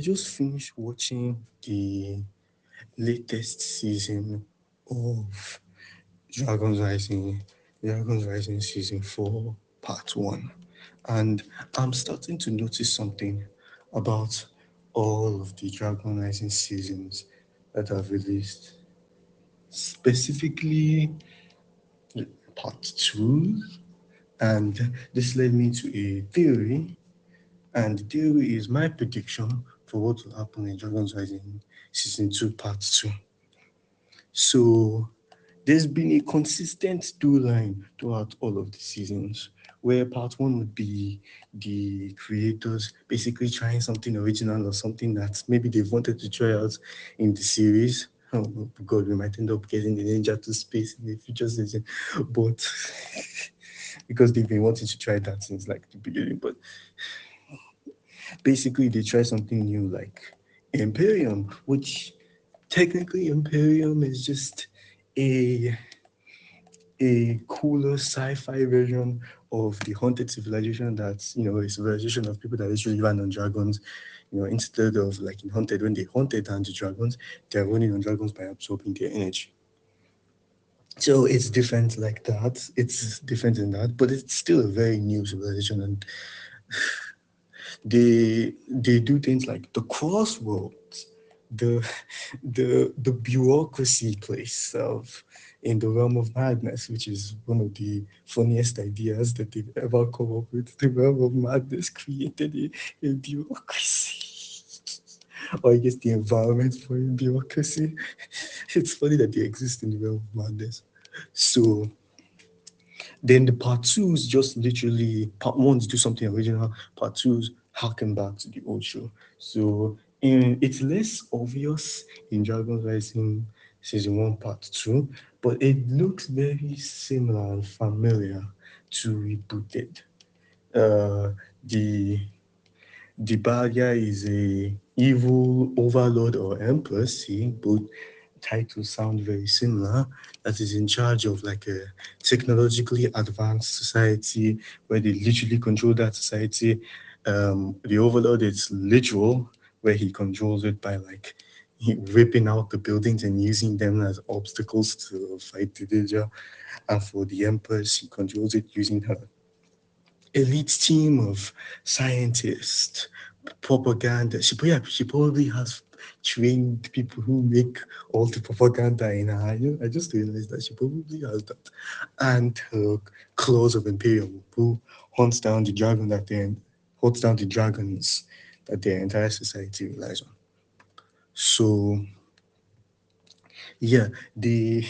I just finished watching the latest season of Dragons Rising, Dragons Rising season 4, part 1. And I'm starting to notice something about all of the Dragon Rising seasons that have released. Specifically, part 2. And this led me to a theory. And the theory is my prediction for what will happen in Dragons Rising season 2, part 2. So there's been a consistent through line throughout all of the seasons, where part one would be the creators basically trying something original or something that maybe they've wanted to try out in the series. Oh God, we might end up getting the ninja to space in the future season, but because they've been wanting to try that since like the beginning. But basically, they try something new like Imperium, which technically Imperium is just a cooler sci-fi version of the haunted civilization that's a civilization of people that actually ran on dragons. Instead of like in haunted, when they haunted down the dragons, they're running on dragons by absorbing their energy. So it's different like that. It's different in that, but it's still a very new civilization, and they do things like the crossroads, the the bureaucracy place of in the realm of madness, which is one of the funniest ideas that they've ever come up with. The realm of madness created a bureaucracy. Or I guess the environment for a bureaucracy. It's funny that they exist in the realm of madness. So then the part twos just literally part ones do something original, part twos harken back to the old show. So it's less obvious in Dragon Rising season one, part two, but it looks very similar and familiar to rebooted. Uh, the the bad guy is a evil overlord or empress. See, both titles sound very similar. That is in charge of like a technologically advanced society where they literally control that society. The overlord is literal, where he controls it by like ripping out the buildings and using them as obstacles to fight the danger. And for the empress, he controls it using her elite team of scientists, propaganda. She probably has trained people who make all the propaganda in her. I just realized that she probably has that. And her claws of Imperium, who hunts down the dragon that they hunts down the dragons that their entire society relies on. So yeah, they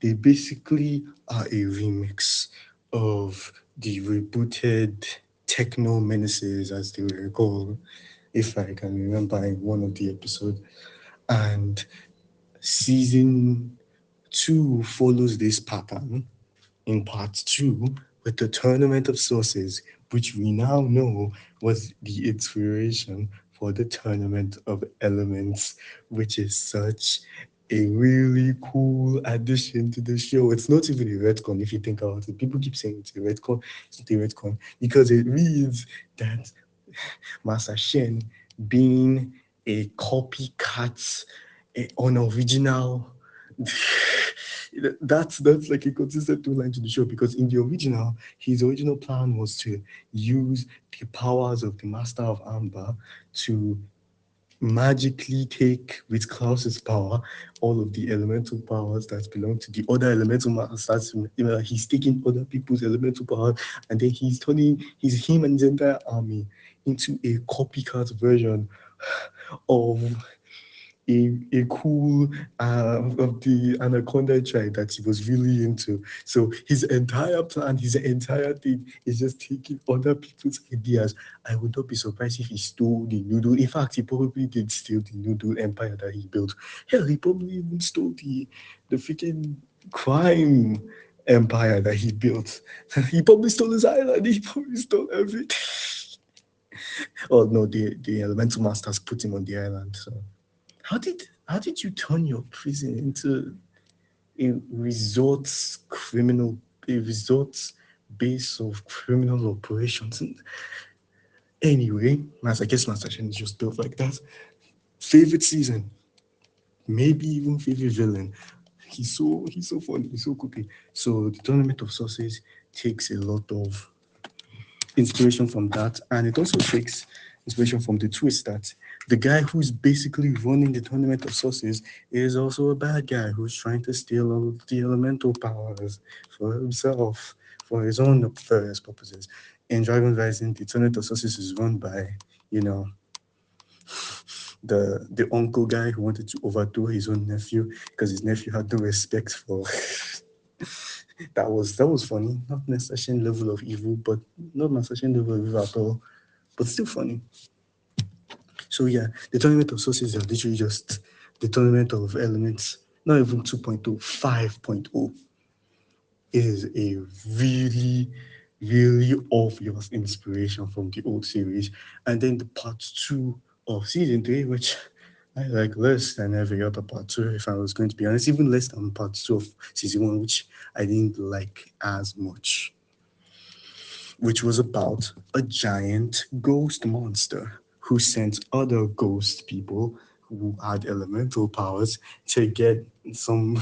basically are a remix of the rebooted techno menaces, as they were called, if I can remember in one of the episodes. And season two follows this pattern in part two with the Tournament of Sources, which we now know was the inspiration for the Tournament of Elements, which is such a really cool addition to the show. It's not even a retcon if you think about it. People keep saying it's a retcon, it's not a retcon, because it means that Master Shen being a copycat, a unoriginal. That's like a consistent two line to the show because in the original, his original plan was to use the powers of the Master of Amber to magically take with Klaus's power all of the elemental powers that belong to the other elemental masters. He's taking other people's elemental powers and then he's turning him and his entire army into a copycat version of a cool of the anaconda tribe that he was really into. So his entire plan, his entire thing is just taking other people's ideas. I would not be surprised if he stole the noodle. In fact, he probably did steal the noodle empire that he built. Hell, he probably even stole the freaking crime empire that he built. He probably stole his island. He probably stole everything. Oh no, the elemental masters put him on the island. So how did you turn your prison into a resort criminal a resort base of criminal operations? Anyway, I guess Master Shin is just built like that. Favorite season, maybe even favorite villain. He's so funny, he's so cookie. So the Tournament of Sources takes a lot of inspiration from that, and it also takes inspiration from the twist that the guy who's basically running the Tournament of Sources is also a bad guy who's trying to steal all of the elemental powers for himself, for his own nefarious purposes. In Dragon Rising, the Tournament of Sources is run by, you know, the uncle guy who wanted to overthrow his own nephew because his nephew had no respect for. That was funny. Not necessarily level of evil, but not necessarily level of evil at all, but still funny. So yeah, the tournament of sources are literally just the tournament of elements, not even 2.0, 5.0 is a really, really obvious inspiration from the old series. And then the part two of season three, which I like less than every other part two, if I was going to be honest, even less than part two of season one, which I didn't like as much, which was about a giant ghost monster who sent other ghost people who had elemental powers to get some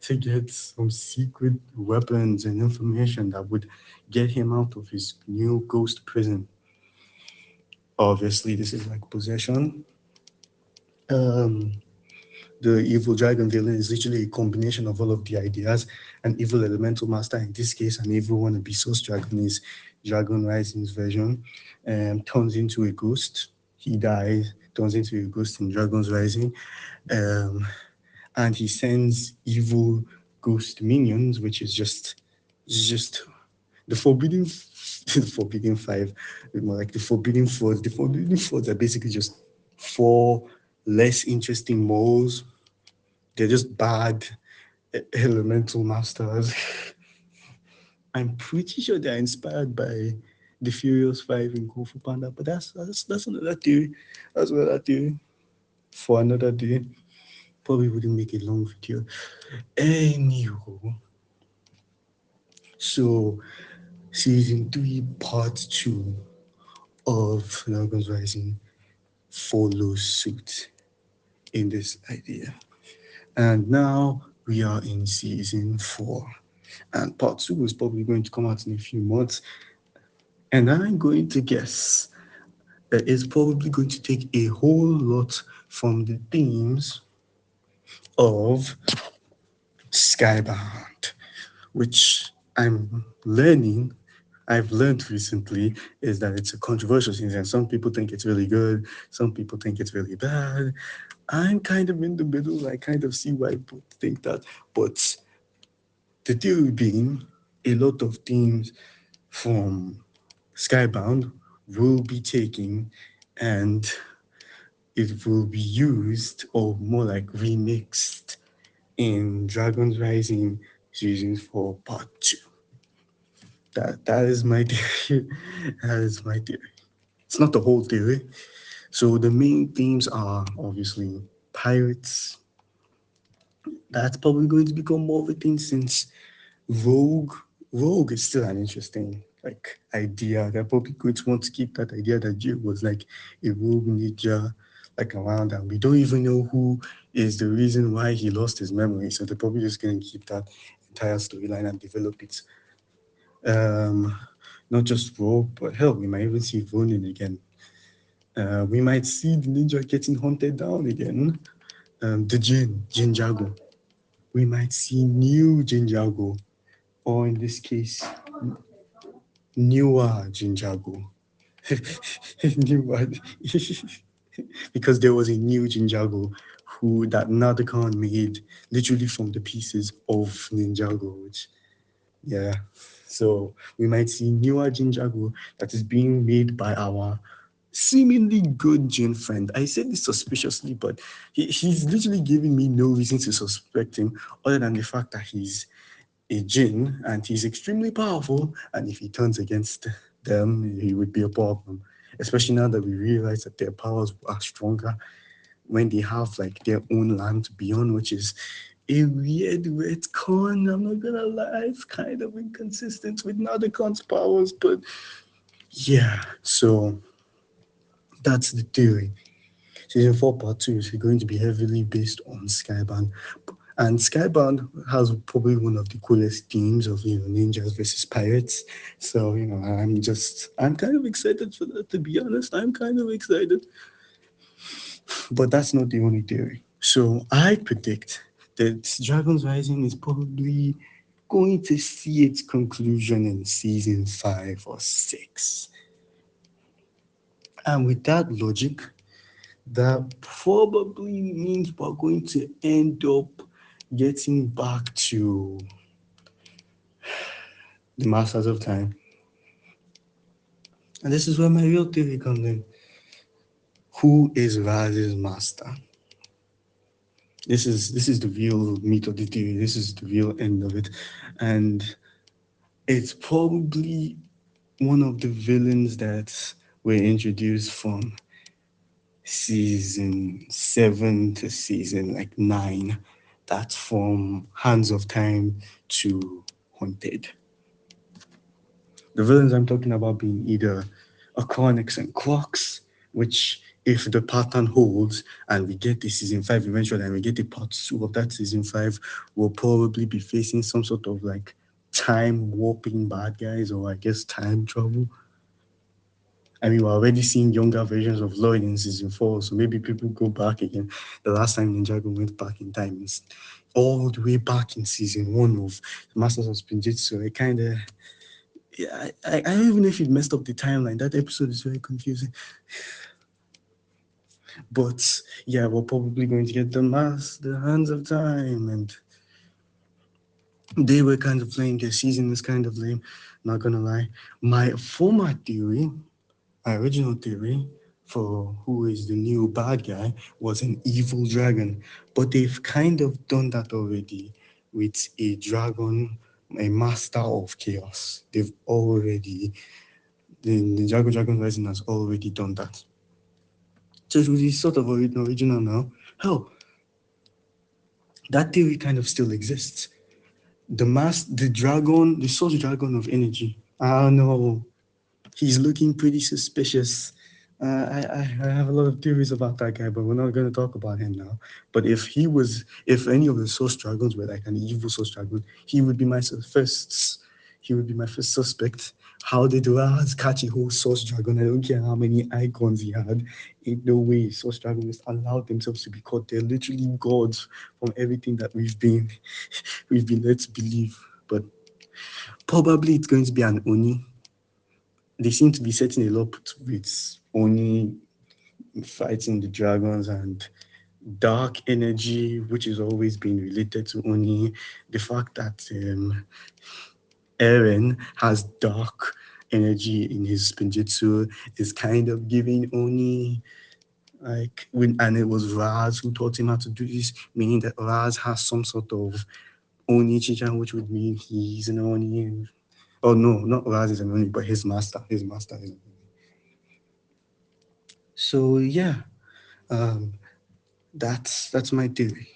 to get some secret weapons and information that would get him out of his new ghost prison. Obviously, this is like possession. Um, the evil dragon villain is literally a combination of all of the ideas. An evil elemental master, in this case, an evil wannabe source dragon is Dragon Rising's version, turns into a ghost. He dies, turns into a ghost in Dragon's Rising, um, and he sends evil ghost minions, which is just the forbidden, the forbidden five, more like the forbidden fours. The forbidden fours are basically just four less interesting moles. They're just bad elemental masters. I'm pretty sure they're inspired by the Furious Five in Kung Fu Panda, but that's another theory. That's another theory for another day. Probably wouldn't make a long video. Anywho, so season three, part two of Dragon's Rising follows suit in this idea. And now we are in season four. And part two is probably going to come out in a few months. And I'm going to guess that it's probably going to take a whole lot from the themes of Skybound, which I've learned recently is that it's a controversial season. Some people think it's really good, some people think it's really bad. I'm kind of in the middle. I kind of see why people think that. But the theory being a lot of themes from Skybound will be taken and it will be used or more like remixed in Dragon's Rising season 4 part 2. That is my theory. That is my theory. It's not the whole theory. So the main themes are obviously pirates. That's probably going to become more of a thing since Rogue Rogue is still an interesting like idea. They're probably going to want to keep that idea that Jill was like a rogue ninja like around and we don't even know who is the reason why he lost his memory. So they're probably just gonna keep that entire storyline and develop it. Um Not just Rogue, but hell, we might even see Ronin again. We might see the ninja getting hunted down again. The Jinjago. We might see new Jinjago, or in this case, newer Jinjago. newer, because there was a new Jinjago who that Nadekon made literally from the pieces of Ninjago, which yeah. So we might see newer Jinjago that is being made by our seemingly good Jin friend. I said this suspiciously, but he's literally giving me no reason to suspect him other than the fact that he's a Jin and he's extremely powerful. And if he turns against them, he would be a problem. Especially now that we realize that their powers are stronger when they have like their own land beyond, which is a weird retcon. I'm not gonna lie, it's kind of inconsistent with Nadekon's powers, but yeah. So That's the theory. Season 4 Part 2 is going to be heavily based on Skybound. And Skybound has probably one of the coolest themes of, ninjas versus pirates. So, I'm kind of excited for that, to be honest. I'm kind of excited. But that's not the only theory. So I predict that Dragon's Rising is probably going to see its conclusion in season 5 or 6. And with that logic, that probably means we're going to end up getting back to the Masters of Time. And this is where my real theory comes in. Who is Raz's master? This is the real meat of the theory. This is the real end of it. And it's probably one of the villains that were introduced from season 7 to season like 9. That's from Hands of Time to Haunted. The villains I'm talking about being either Achronix and Crocs, which if the pattern holds and we get the season 5 eventually and we get the part 2 of that season 5, we'll probably be facing some sort of like time warping bad guys, or I guess time travel. I mean, we're already seeing younger versions of Lloyd in season 4, so maybe people go back again. The last time Ninjago went back in time is all the way back in season 1 of Masters of Spinjitsu. It kind of, yeah, I don't even know if it messed up the timeline. That episode is very confusing. But yeah, we're probably going to get the Hands of Time, and they were kind of playing their season is kind of lame, not gonna lie. My former theory, my original theory for who is the new bad guy was an evil dragon, but they've kind of done that already with a dragon, a master of chaos. The Ninjago Dragon Rising has already done that. So it was sort of original now. Hell, that theory kind of still exists. The dragon, the source dragon of energy. I don't know. He's looking pretty suspicious. I have a lot of theories about that guy, but we're not going to talk about him now. But if any of the source dragons were like an evil source dragon, he would be my first. He would be my first suspect. How did Raz catch a whole source dragon? I don't care how many icons he had. Ain't no way source dragons allowed themselves to be caught. They're literally gods from everything that we've been led to believe. But probably it's going to be an Oni. They seem to be setting a lot with Oni fighting the dragons and dark energy, which has always been related to Oni. The fact that Eren has dark energy in his spinjitsu is kind of giving Oni and it was Raz who taught him how to do this, meaning that Raz has some sort of Oni Chichan, which would mean he's an Oni. Oh no, not Raz is an Oni, but his master is an Oni. So yeah, um, that's my theory.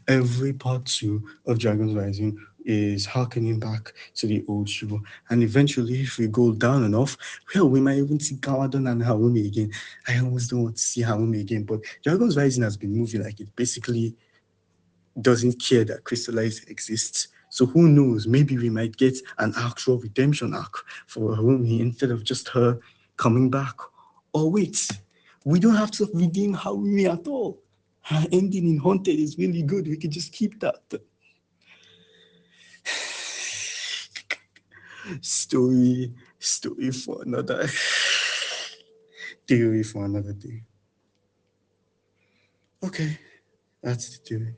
Every part 2 of Dragon's Rising is harkening back to the old show. And eventually, if we go down enough, well, we might even see Kawadon and Harumi again. I almost don't want to see Harumi again, but Dragon's Rising has been moving like it basically doesn't care that Crystallize exists. So who knows? Maybe we might get an actual redemption arc for Harumi instead of just her coming back. Or wait, we don't have to redeem Harumi at all. Her ending in Haunted is really good. We could just keep that. Story, story for another theory for another day. Okay, that's the theory.